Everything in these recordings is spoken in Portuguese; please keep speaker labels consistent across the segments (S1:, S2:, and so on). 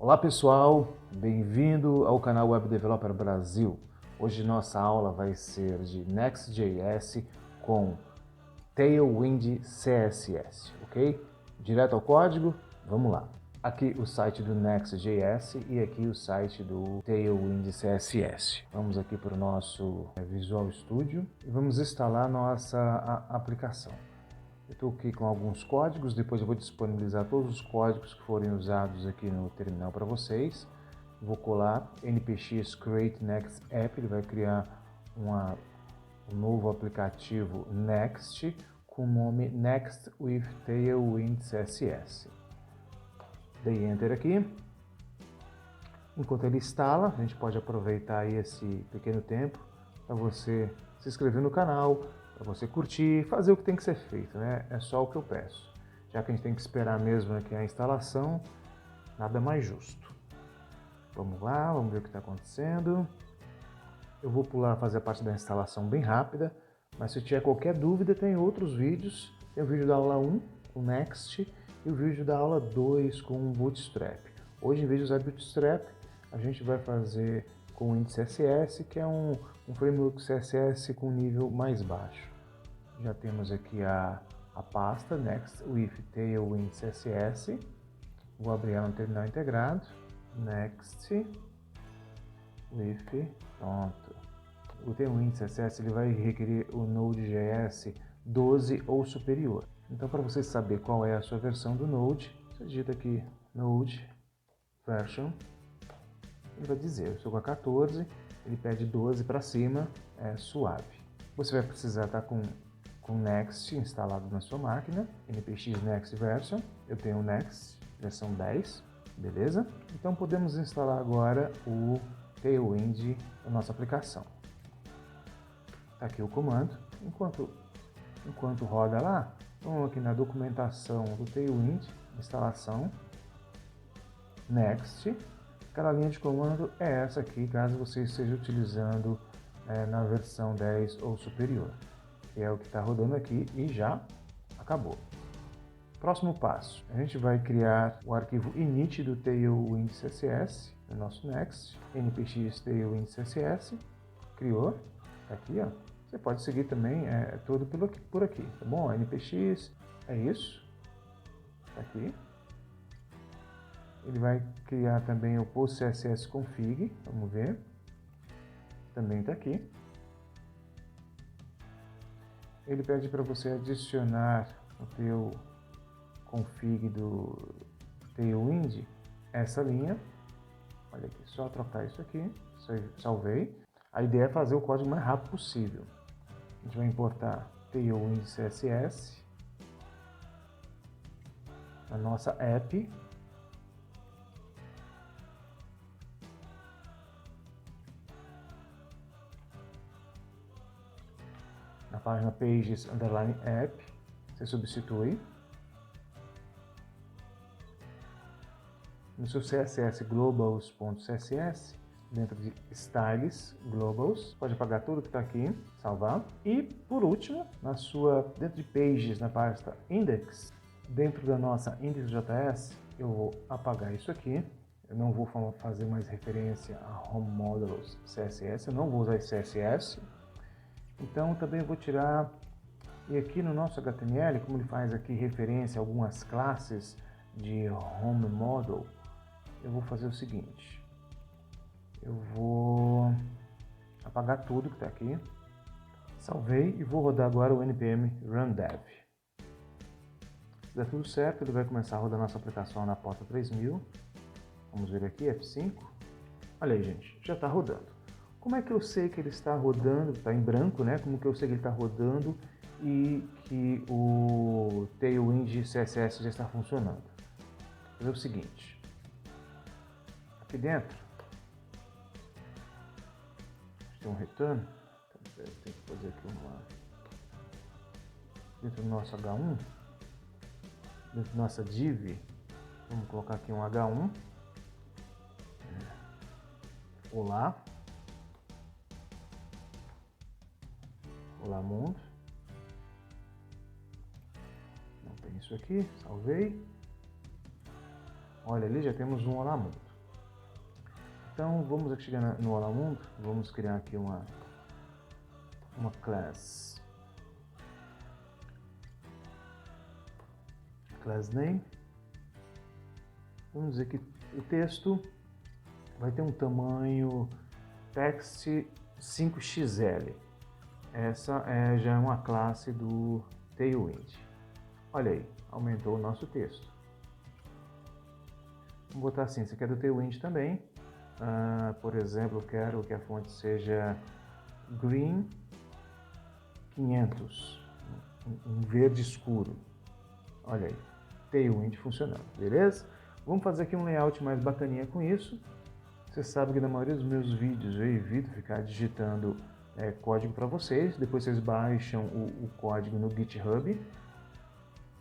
S1: Olá pessoal, bem-vindo ao canal Web Developer Brasil. Hoje nossa aula vai ser de Next.js com Tailwind CSS, ok? Direto ao código, vamos lá. Aqui o site do Next.js e aqui o site do Tailwind CSS. Vamos aqui para o nosso Visual Studio e vamos instalar nossa aplicação. Eu estou aqui com alguns códigos, depois eu vou disponibilizar todos os códigos que forem usados aqui no terminal para vocês. Vou colar npx create next app, ele vai criar um novo aplicativo Next com o nome Next with Tailwind CSS. Dei Enter aqui. Enquanto ele instala, a gente pode aproveitar aí esse pequeno tempo para você se inscrever no canal, para você curtir, fazer o que tem que ser feito, né? É só o que eu peço. Já que a gente tem que esperar mesmo aqui a instalação, nada mais justo. Vamos lá, vamos ver o que está acontecendo. Eu vou pular fazer a parte da instalação bem rápida, mas se tiver qualquer dúvida, tem outros vídeos. Tem o vídeo da aula 1 com Next e o vídeo da aula 2 com Bootstrap. Hoje, em vez de usar Bootstrap, a gente vai fazer com o Wind CSS, que é um framework CSS com nível mais baixo. Já temos aqui a pasta Next with Tailwind CSS. Vou abrir ela no terminal integrado. Next with, pronto. O Tailwind CSS ele vai requerer o Node.js 12 ou superior. Então, para você saber qual é a sua versão do Node, você digita aqui Node version. Ele vai dizer, eu estou com a 14, ele pede 12 para cima, é suave. Você vai precisar estar com Next instalado na sua máquina, npx next version, eu tenho o Next, versão 10, beleza? Então podemos instalar agora o Tailwind da nossa aplicação. Está aqui o comando, enquanto roda lá, vamos aqui na documentação do Tailwind, instalação, Next. Cada linha de comando é essa aqui, caso você esteja utilizando na versão 10 ou superior, que é o que está rodando aqui e já acabou. Próximo passo, a gente vai criar o arquivo init do Tailwind CSS, no nosso Next, npx Tailwind CSS, criou, tá aqui, ó. Você pode seguir também todo por aqui, tá bom? npx, é isso, tá aqui. Ele vai criar também o post CSS config, vamos ver, também está aqui. Ele pede para você adicionar o teu config do Tailwind, essa linha. Olha aqui, só trocar isso aqui, salvei. A ideia é fazer o código o mais rápido possível. A gente vai importar Tailwind CSS na nossa app. Na página pages underline app, você substitui. No seu CSS globals.css, dentro de styles globals, pode apagar tudo que está aqui, salvar. E por último, dentro de pages, na pasta index, dentro da nossa index.js, eu vou apagar isso aqui. Eu não vou fazer mais referência a home modules CSS, eu não vou usar esse CSS. Então também eu vou tirar, e aqui no nosso HTML, como ele faz aqui referência a algumas classes de home model, eu vou fazer o seguinte, eu vou apagar tudo que está aqui, salvei e vou rodar agora o npm run dev. Se der tudo certo, ele vai começar a rodar nossa aplicação na porta 3000, vamos ver aqui, F5, olha aí gente, já está rodando. Como é que eu sei que ele está rodando, está em branco, né? Como que eu sei que ele está rodando e que o Tailwind CSS já está funcionando? Vou fazer o seguinte, aqui dentro, tem um return, então, tem que fazer aqui dentro do nosso H1, dentro da nossa div, vamos colocar aqui um H1, olá. Olá mundo, não tem isso aqui, salvei, olha ali já temos um olá mundo. Então vamos aqui chegar no Olá Mundo, vamos criar aqui uma class name. Vamos dizer que o texto vai ter um tamanho text 5xl. Essa já é uma classe do Tailwind. Olha aí, aumentou o nosso texto. Vamos botar assim, esse aqui é do Tailwind também. Por exemplo, eu quero que a fonte seja green 500, um verde escuro. Olha aí, Tailwind funcionando, beleza? Vamos fazer aqui um layout mais bacaninha com isso. Você sabe que na maioria dos meus vídeos eu evito ficar digitando código para vocês. Depois vocês baixam o código no GitHub.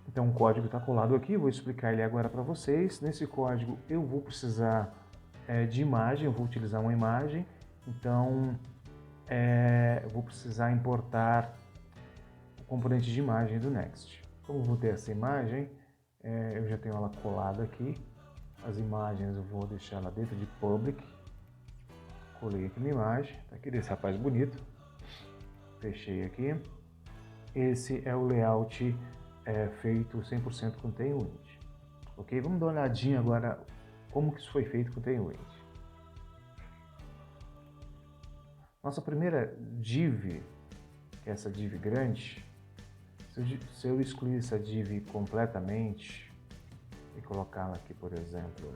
S1: Então o código está colado aqui, vou explicar ele agora para vocês. Nesse código eu vou precisar de imagem, eu vou utilizar uma imagem. Então eu vou precisar importar o componente de imagem do Next. Como eu vou ter essa imagem, eu já tenho ela colada aqui. As imagens eu vou deixar ela dentro de Public. Colei aqui minha imagem, tá aqui desse rapaz bonito. Fechei aqui. Esse é o layout feito 100% com Tailwind. Ok? Vamos dar uma olhadinha agora como que isso foi feito com Tailwind. Nossa primeira div, que é essa div grande, se eu excluir essa div completamente e colocá-la aqui, por exemplo,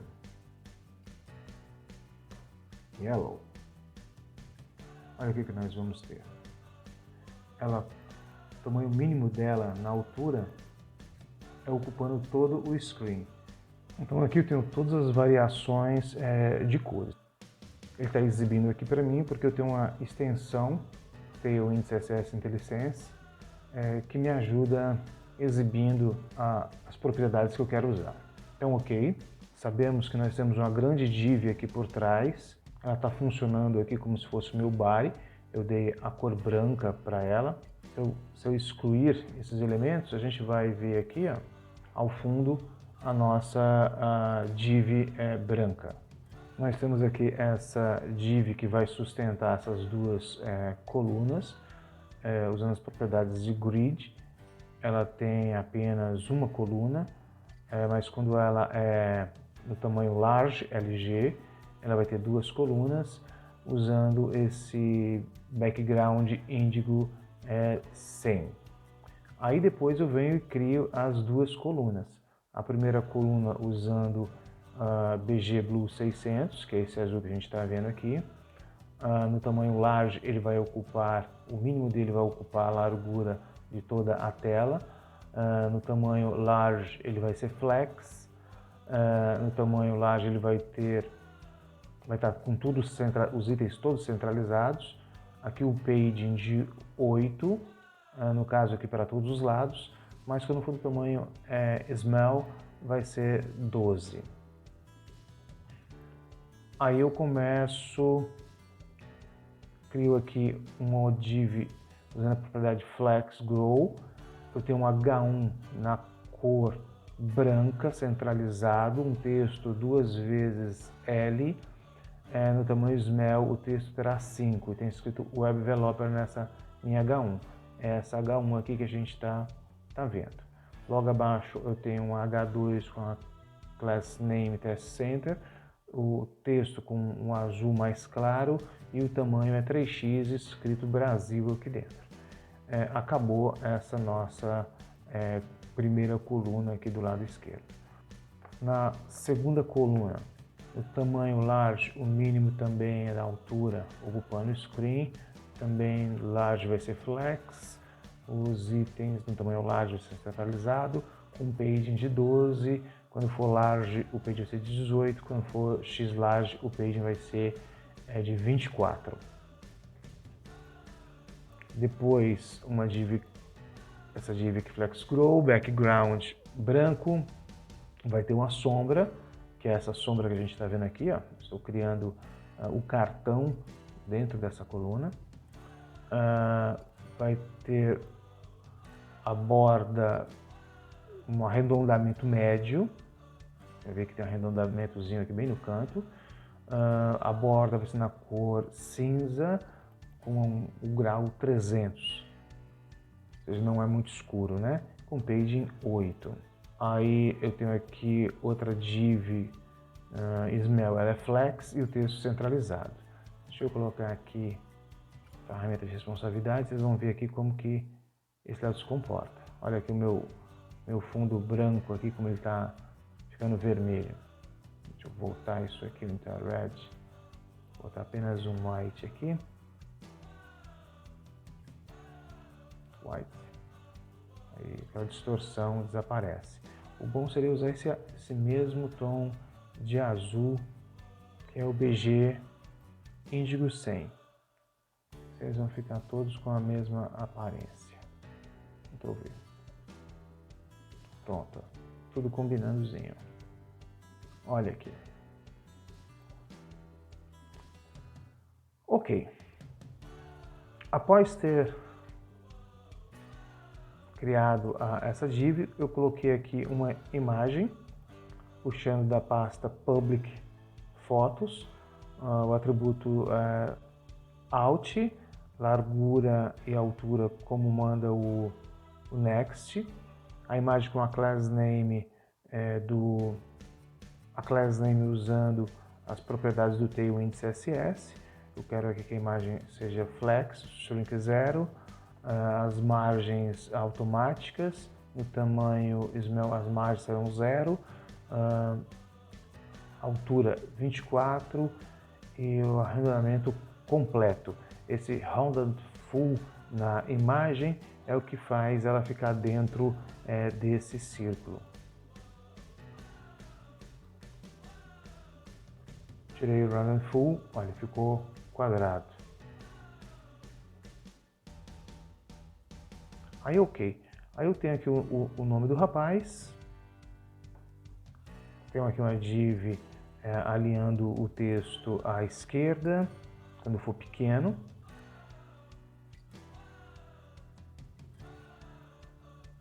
S1: yellow, olha o que nós vamos ter. Ela, o tamanho mínimo dela na altura é ocupando todo o screen. Então aqui eu tenho todas as variações de cores. Ele está exibindo aqui para mim porque eu tenho uma extensão Tailwind CSS IntelliSense que me ajuda exibindo as propriedades que eu quero usar. Então, ok, sabemos que nós temos uma grande div aqui por trás. Ela está funcionando aqui como se fosse o meu body. Eu dei a cor branca para ela. Se eu excluir esses elementos, a gente vai ver aqui, ó, ao fundo, a nossa div branca. Nós temos aqui essa div que vai sustentar essas duas colunas, usando as propriedades de grid. Ela tem apenas uma coluna, mas quando ela é no tamanho large, LG, ela vai ter duas colunas, usando esse background índigo 100. Aí depois eu venho e crio as duas colunas. A primeira coluna usando BG Blue 600, que é esse azul que a gente está vendo aqui. No tamanho large, ele vai ocupar, o mínimo dele vai ocupar a largura de toda a tela. No tamanho large, ele vai ser flex. No tamanho large, ele vai estar com tudo os itens todos centralizados. Aqui o paging de 8, no caso aqui para todos os lados, mas quando for do tamanho small, vai ser 12. Aí eu crio aqui uma div usando a propriedade flex grow. Eu tenho um H1 na cor branca centralizado, um texto 2 vezes L. No tamanho small o texto terá 5 e tem escrito Web Developer nessa minha H1. É essa H1 aqui que a gente está vendo. Logo abaixo eu tenho um H2 com a class name test center, o texto com um azul mais claro e o tamanho é 3x escrito Brasil aqui dentro. Acabou essa nossa primeira coluna aqui do lado esquerdo. Na segunda coluna, o tamanho large, o mínimo também é da altura, ocupando o screen. Também large vai ser flex. Os itens no tamanho large vai ser centralizado, com paging de 12. Quando for large, o paging vai ser de 18. Quando for x large, o paging vai ser de 24. Depois, essa div aqui flex grow, background branco, vai ter uma sombra, que é essa sombra que a gente está vendo aqui, ó. Estou criando o cartão dentro dessa coluna. Vai ter a borda, um arredondamento médio. Vai ver que tem um arredondamentozinho aqui bem no canto. A borda vai ser na cor cinza com o grau 300, ou seja, não é muito escuro, né? Com paging 8. Aí eu tenho aqui outra div Smell, ela é flex e o texto centralizado. Deixa eu colocar aqui ferramenta de responsabilidade, vocês vão ver aqui como que esse lado se comporta. Olha aqui o meu fundo branco aqui, como ele está ficando vermelho. Deixa eu voltar isso aqui no red, vou botar apenas um white aqui. White. Aí aquela distorção desaparece. O bom seria usar esse mesmo tom de azul, que é o BG Índigo 100. Eles vão ficar todos com a mesma aparência. Ctrl V. Pronto, tudo combinandozinho. Olha aqui. Ok. Após ter criado essa div, eu coloquei aqui uma imagem, puxando da pasta Public Photos, o atributo Alt, largura e altura como manda o Next, a imagem com a class name usando as propriedades do Tailwind CSS. Eu quero aqui que a imagem seja flex, shrink 0, as margens automáticas, no tamanho smell as margens serão 0, altura 24 e o arredondamento completo. Esse rounded full na imagem é o que faz ela ficar dentro desse círculo. Tirei o rounded full, olha, ficou quadrado. Aí ok, aí eu tenho aqui o nome do rapaz, tenho aqui uma div alinhando o texto à esquerda, quando for pequeno.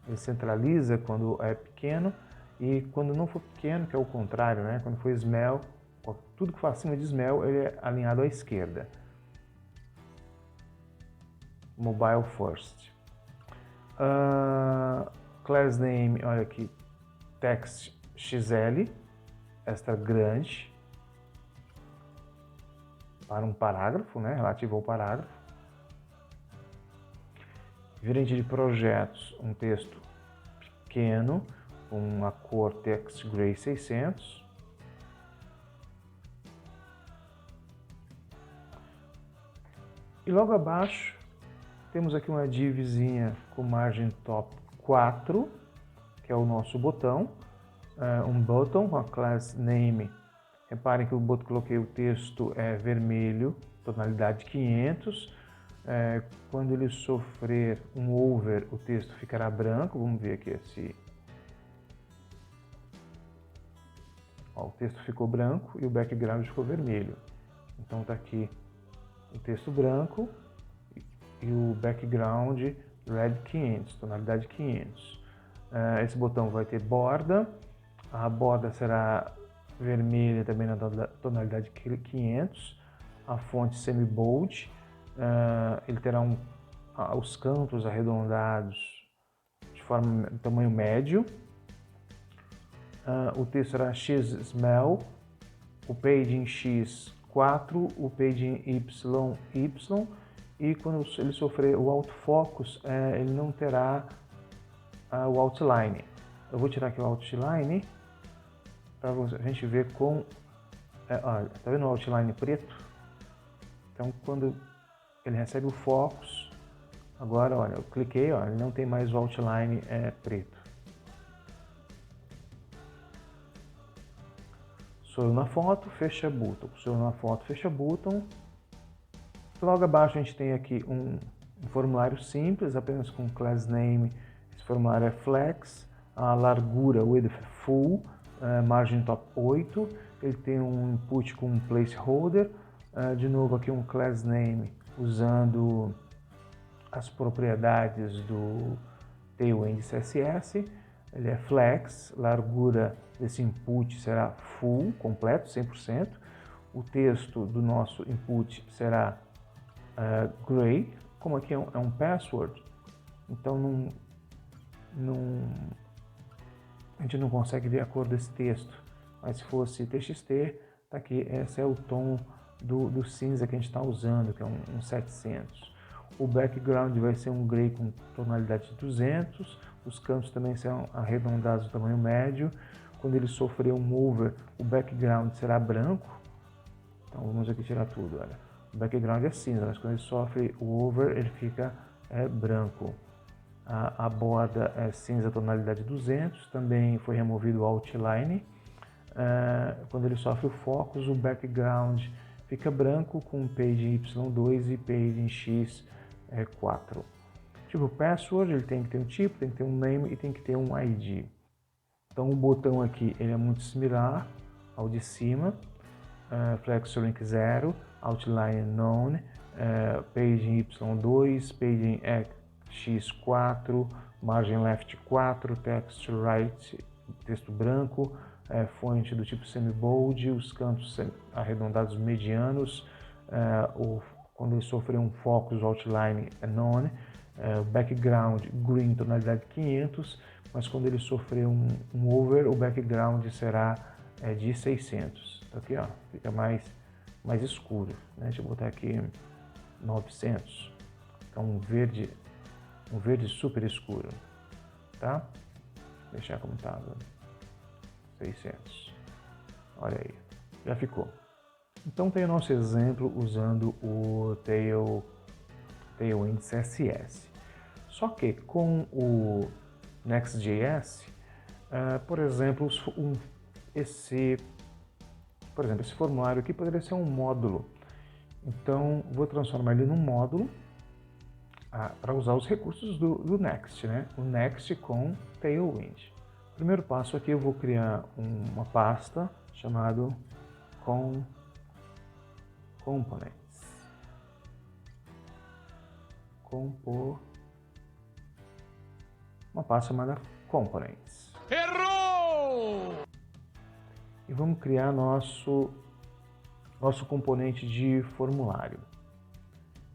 S1: Ele centraliza quando é pequeno e quando não for pequeno, que é o contrário, né? Quando for smell, tudo que for acima de smell, ele é alinhado à esquerda. Mobile first. Class name, olha aqui, text XL, extra grande, para um parágrafo, né? Relativo ao parágrafo. Gerente de projetos, um texto pequeno, com uma cor Text Gray 600. E logo abaixo, temos aqui uma divzinha com margem top 4, que é o nosso botão. Um button com a class name. Reparem que eu coloquei o texto vermelho, tonalidade 500. Quando ele sofrer um over, o texto ficará branco. Vamos ver aqui se... o texto ficou branco e o background ficou vermelho. Então está aqui o texto branco e o background red 500, tonalidade 500. Esse botão vai ter borda. A borda será vermelha também na tonalidade 500. A fonte semi-bold. Ele terá os cantos arredondados de tamanho médio. O texto será XSmell, o paging X 4, o paging Y, Y, e quando ele sofrer o autofocus, ele não terá o outline. Eu vou tirar aqui o outline para a gente ver com... olha, tá vendo o outline preto? Então quando ele recebe o focus, agora olha, eu cliquei, olha, ele não tem mais o outline preto. Sou eu na foto, fecha button. Sou eu na foto, fecha button. Logo abaixo a gente tem aqui um formulário simples, apenas com class name. Esse formulário é flex, a largura width full, margem top 8. Ele tem um input com um placeholder. De novo aqui um class name usando as propriedades do Tailwind CSS. Ele é flex, largura desse input será full, completo, 100%. o texto do nosso input será gray, como aqui é um password, então a gente não consegue ver a cor desse texto, mas se fosse TXT, tá aqui, esse é o tom do cinza que a gente está usando, que é um 700. O background vai ser um gray com tonalidade de 200, os cantos também serão arredondados do tamanho médio. Quando ele sofrer um over, o background será branco. Então vamos aqui tirar tudo, olha. O background é cinza, mas quando ele sofre o over, ele fica branco. A borda é cinza, tonalidade 200, também foi removido o outline. Quando ele sofre o focus, o background fica branco com page Y2 e page X4. Tipo password, ele tem que ter um tipo, tem que ter um name e tem que ter um ID. Então o botão aqui ele é muito similar ao de cima. Flexor link 0, outline known, page Y2, page X4, margin left 4, text right, texto branco, fonte do tipo semi-bold, os cantos arredondados medianos, quando ele sofrer um focus, o outline é none, background green, tonalidade 500, mas quando ele sofrer um over, o background será de 600. Então aqui ó, fica mais escuro, né? Deixa eu botar aqui 900, então um verde super escuro, tá? Vou deixar como estava, 600, olha aí, já ficou. Então tem o nosso exemplo usando o Tailwind CSS. Só que com o Next.js, por exemplo, esse formulário aqui poderia ser um módulo. Então vou transformar ele num módulo para usar os recursos do Next, né? O Next com Tailwind. Primeiro passo aqui, eu vou criar uma pasta chamada Components. Uma pasta chamada Components.
S2: Errou!
S1: E vamos criar nosso componente de formulário.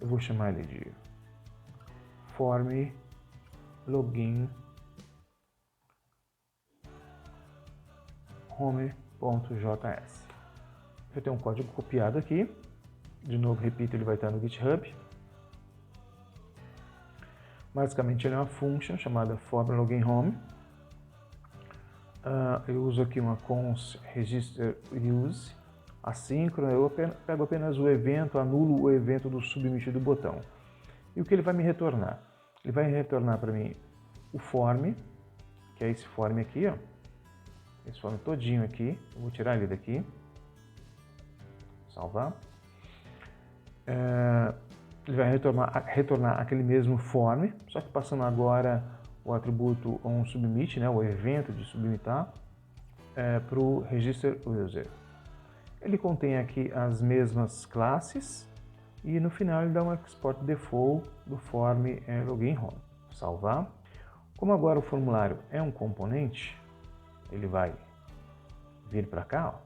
S1: Eu vou chamar ele de form login home.js. Eu tenho um código copiado aqui. De novo, repito, ele vai estar no GitHub. Basicamente, ele é uma function chamada form login home. Eu uso aqui uma const register use assíncrona. Eu pego apenas o evento, anulo o evento do submit do botão. E o que ele vai me retornar? Ele vai retornar para mim o form, que é esse form aqui, ó. Esse form todinho aqui. Eu vou tirar ele daqui. Salvar. Ele vai retornar aquele mesmo form, só que passando agora o atributo onSubmit, né, o evento de submitar, para o register user. Ele contém aqui as mesmas classes e no final ele dá um export default do form login home. Salvar. Como agora o formulário é um componente, ele vai vir para cá, ó,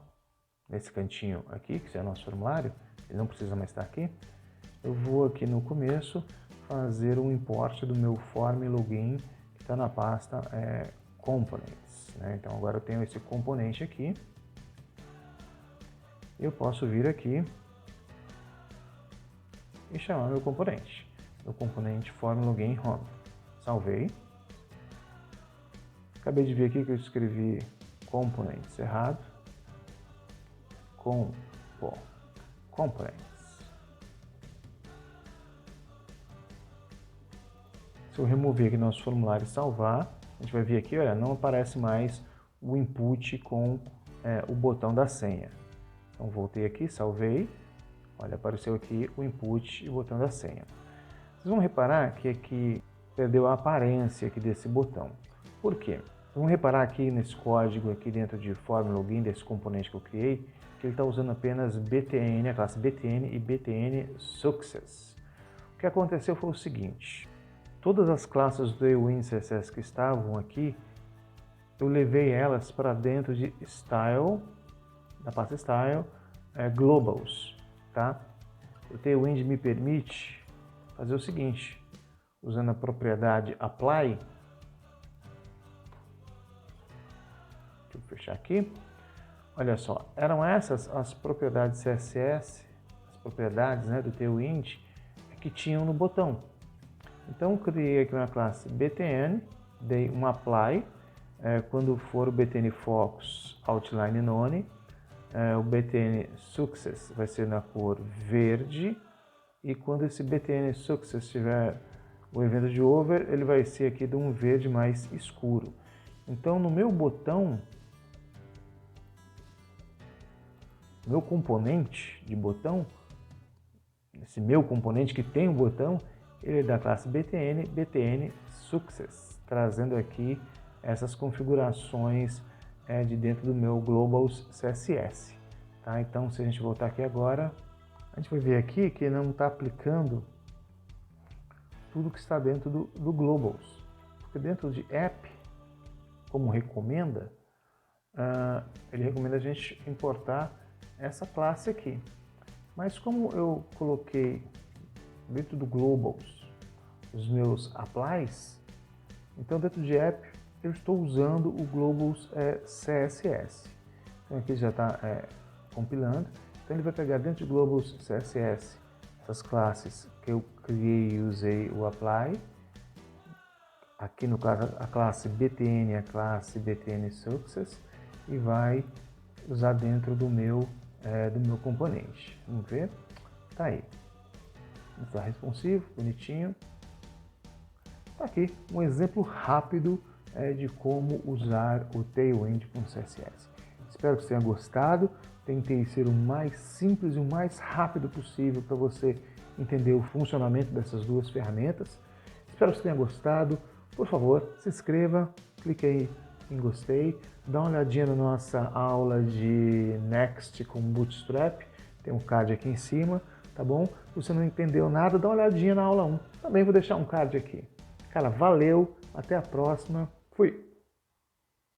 S1: nesse cantinho aqui, que é o nosso formulário, ele não precisa mais estar aqui. Eu vou aqui no começo fazer um import do meu form login que está na pasta components, né? Então agora eu tenho esse componente aqui. Eu posso vir aqui e chamar meu componente form login home. Salvei. Acabei de ver aqui que eu escrevi components errado. Components. Se eu remover aqui nosso formulário e salvar, a gente vai ver aqui, olha, não aparece mais o input com o botão da senha. Então voltei aqui, salvei, olha, apareceu aqui o input e o botão da senha. Vocês vão reparar que aqui perdeu a aparência aqui desse botão. Por quê? Vamos reparar aqui nesse código aqui dentro de form login, desse componente que eu criei, que ele está usando apenas BTN, a classe BTN e BTN Success. O que aconteceu foi o seguinte: todas as classes do Tailwind CSS que estavam aqui, eu levei elas para dentro de Style, da pasta Style, globals, tá? O Tailwind me permite fazer o seguinte, usando a propriedade apply, deixa eu fechar aqui, olha só, eram essas as propriedades CSS, as propriedades, né, do Tailwind que tinham no botão. Então criei aqui uma classe btn, dei um apply, quando for o btn focus outline none, o btn success vai ser na cor verde, e quando esse btn success tiver o evento de over, ele vai ser aqui de um verde mais escuro. Então no meu botão, meu componente de botão, esse meu componente que tem o botão, ele é da classe btn success, trazendo aqui essas configurações de dentro do meu globals CSS. Tá? Então, se a gente voltar aqui agora, a gente vai ver aqui que não está aplicando tudo que está dentro do globals, porque dentro de app, como recomenda, ele recomenda a gente importar essa classe aqui. Mas como eu coloquei dentro do globals os meus applies, então dentro de app eu estou usando o globals CSS. Então aqui já está compilando. Então ele vai pegar dentro de globals CSS essas classes que eu criei e usei o apply. Aqui no caso a classe btn, a classe btn success, e vai usar dentro do meu componente. Vamos ver? Tá aí. Está responsivo, bonitinho. Tá aqui um exemplo rápido de como usar o Tailwind com CSS. Espero que você tenha gostado. Tentei ser o mais simples e o mais rápido possível para você entender o funcionamento dessas duas ferramentas. Espero que você tenha gostado. Por favor, se inscreva, clique aí em gostei, dá uma olhadinha na nossa aula de Next com Bootstrap, tem um card aqui em cima, tá bom? Se você não entendeu nada, dá uma olhadinha na aula 1, também vou deixar um card aqui. Cara, valeu, até a próxima, fui!